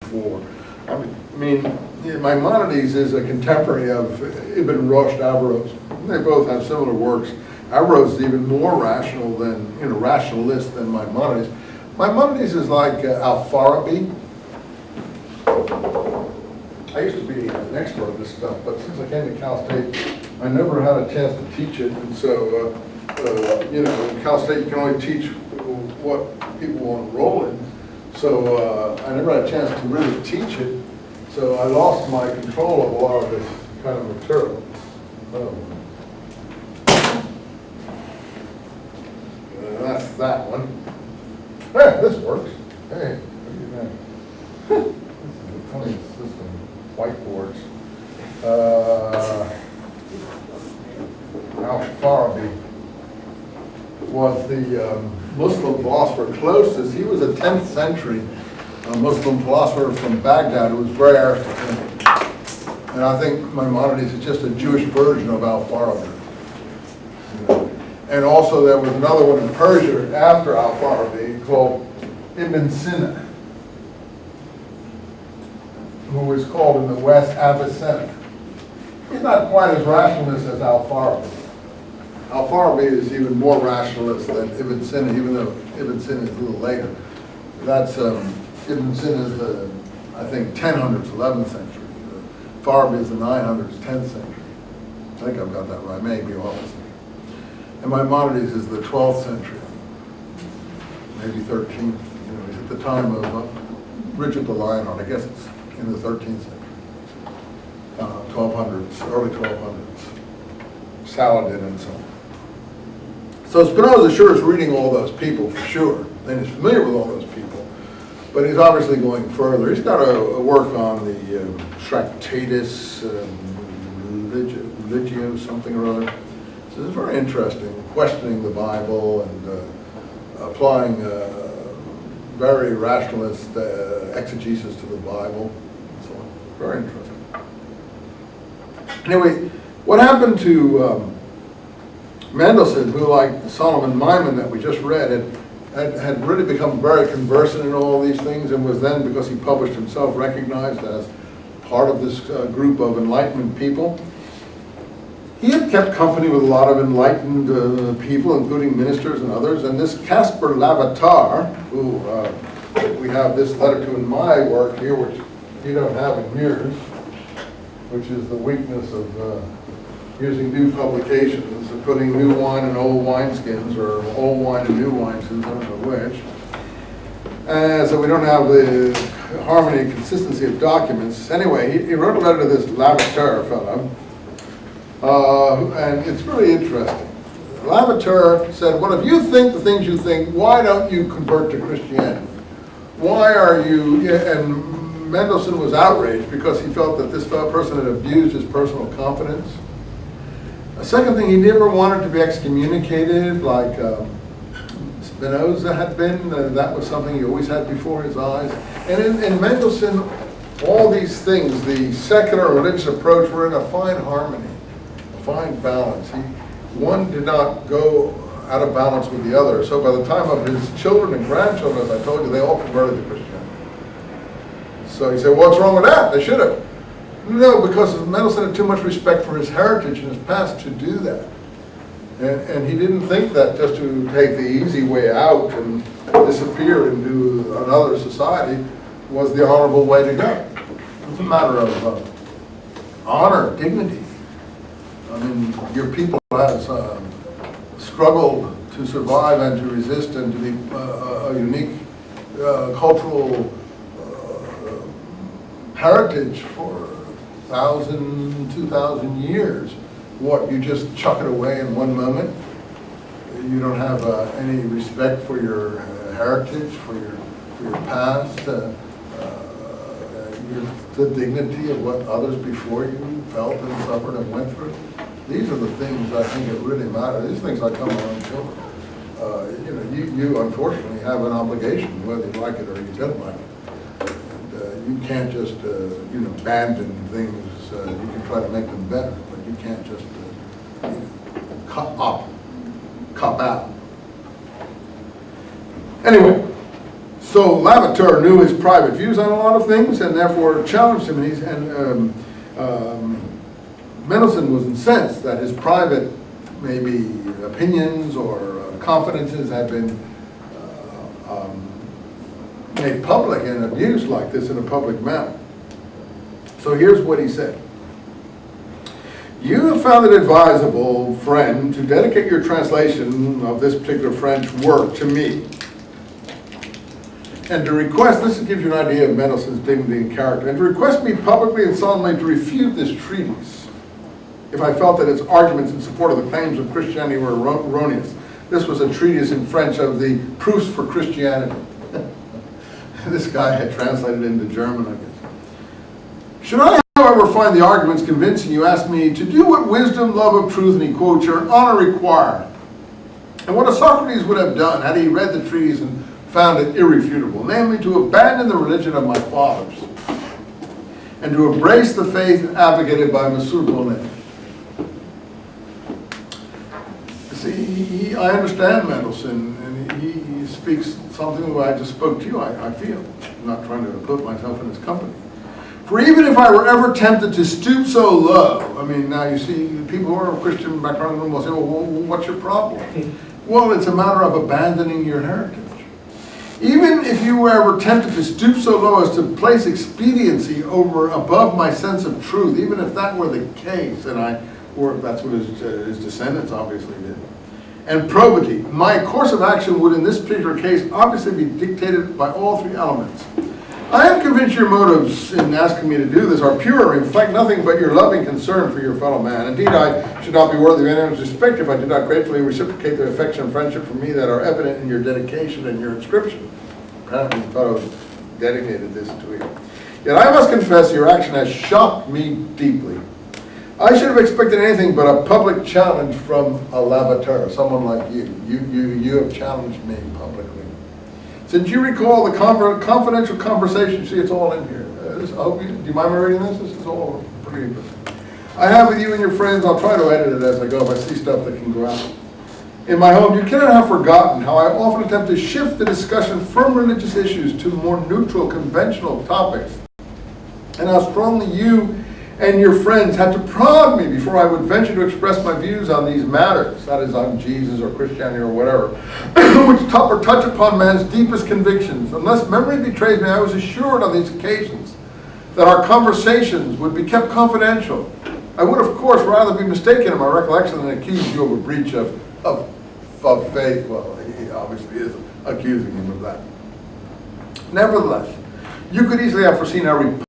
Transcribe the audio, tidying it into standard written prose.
before. I mean, Maimonides is a contemporary of Ibn Rushd Averroes. They both have similar works. Averroes is even more rational than, rationalist than Maimonides. Maimonides is like Al-Farabi. I used to be an expert on this stuff, but since I came to Cal State, I never had a chance to teach it. And so, in Cal State, you can only teach what people want to enroll in. So I never had a chance to really teach it. So I lost my control of a lot of this kind of material. That's that one. Hey, this works. Hey, what do you think? This is the funniest system. Whiteboards. Al-Farabi was the Muslim philosopher closest. He was a 10th century Muslim philosopher from Baghdad who was very Aristotelian. And I think Maimonides is just a Jewish version of Al-Farabi. And also there was another one in Persia after Al-Farabi called Ibn Sina, who was called in the West Avicenna. He's not quite as rationalist as Al-Farabi. Al-Farabi is even more rationalist than Ibn Sina, even though Ibn Sina is a little later. That's Ibn Sina is the, I think, 1000s, 11th century. Farabi is the 900s, 10th century. I think I've got that right, maybe opposite. And Maimonides is the 12th century, maybe 13th. He's at the time of Richard the Lionheart. I guess it's in the 13th century, 1200s, early 1200s. Saladin and so on. So Spinoza sure is reading all those people for sure, and he's familiar with all those people, but he's obviously going further. He's got a work on the Tractatus Religio, something or other. So it's very interesting, questioning the Bible and applying very rationalist exegesis to the Bible and so on. Very interesting. Anyway, what happened to Mendelssohn, who, like Solomon Maimon that we just read, had really become very conversant in all these things, and was then, because he published himself, recognized as part of this group of Enlightenment people. He had kept company with a lot of enlightened people, including ministers and others, and this Caspar Lavatar, who we have this letter to in my work here, which you don't have in yours, which is the weakness of using new publications, of putting new wine in old wineskins, or old wine in new wineskins, I don't know which. So we don't have the harmony and consistency of documents. Anyway, he wrote a letter to this Lavater fellow, and it's really interesting. Lavater said, well, if you think the things you think, why don't you convert to Christianity? Why are you, and Mendelssohn was outraged because he felt that this person had abused his personal confidence. A second thing, he never wanted to be excommunicated like Spinoza had been. That was something he always had before his eyes. And in Mendelssohn, all these things, the secular and religious approach, were in a fine harmony, a fine balance. One did not go out of balance with the other. So by the time of his children and grandchildren, as I told you, they all converted to Christianity. So he said, what's wrong with that? They should have. No, because Mendelssohn had too much respect for his heritage and his past to do that. And he didn't think that just to take the easy way out and disappear into another society was the honorable way to go. It's a matter of honor, dignity. I mean, your people has struggled to survive and to resist and to be a unique cultural heritage for 1,000, 2,000 years. What, you just chuck it away in one moment? You don't have any respect for your heritage, for your past, the dignity of what others before you felt and suffered and went through. These are the things I think that really matter. These things I come on children. You unfortunately have an obligation, whether you like it or you don't like it. You can't just, abandon things. You can try to make them better, but you can't just cop out. Anyway, so So Lavater knew his private views on a lot of things and therefore challenged him. And Mendelssohn was incensed that his private, maybe opinions or confidences had been made public and abused like this in a public manner. So here's what he said. You have found it advisable, friend, to dedicate your translation of this particular French work to me. And to request, this gives you an idea of Mendelssohn's dignity and character, and to request me publicly and solemnly to refute this treatise if I felt that its arguments in support of the claims of Christianity were erroneous. This was a treatise in French of the proofs for Christianity. This guy had translated into German, I guess. Should I, however, find the arguments convincing, you ask me to do what wisdom, love of truth, and he quotes your honor require. And what a Socrates would have done had he read the treatise and found it irrefutable, namely to abandon the religion of my fathers and to embrace the faith advocated by Monsieur Bonnet. See, I understand Mendelssohn, and he speaks something that I just spoke to you, I feel. I'm not trying to put myself in his company. For even if I were ever tempted to stoop so low, I mean, now you see, people who are of Christian background will say, well, what's your problem? Well, it's a matter of abandoning your heritage. Even if you were ever tempted to stoop so low as to place expediency above my sense of truth, even if that were the case, and that's what his descendants obviously did, and probity, my course of action would in this particular case obviously be dictated by all three elements. I am convinced your motives in asking me to do this are pure and reflect nothing but your loving concern for your fellow man. Indeed, I should not be worthy of anyone's respect if I did not gratefully reciprocate the affection and friendship for me that are evident in your dedication and your inscription. Apparently, the fellow dedicated this to you. Yet I must confess your action has shocked me deeply. I should have expected anything but a public challenge from a Lavater, someone like you. You have challenged me publicly. Since you recall the confidential conversation, see, it's all in here. Do you mind me reading this? This is all pretty interesting. I have with you and your friends, I'll try to edit it as I go if I see stuff that can go out. In my home, you cannot have forgotten how I often attempt to shift the discussion from religious issues to more neutral, conventional topics, and how strongly you and your friends had to prod me before I would venture to express my views on these matters, that is, on Jesus or Christianity or whatever, which touch upon man's deepest convictions. Unless memory betrays me, I was assured on these occasions that our conversations would be kept confidential. I would, of course, rather be mistaken in my recollection than accuse you of a breach of faith. Well, he obviously is accusing him of that. Nevertheless, you could easily have foreseen our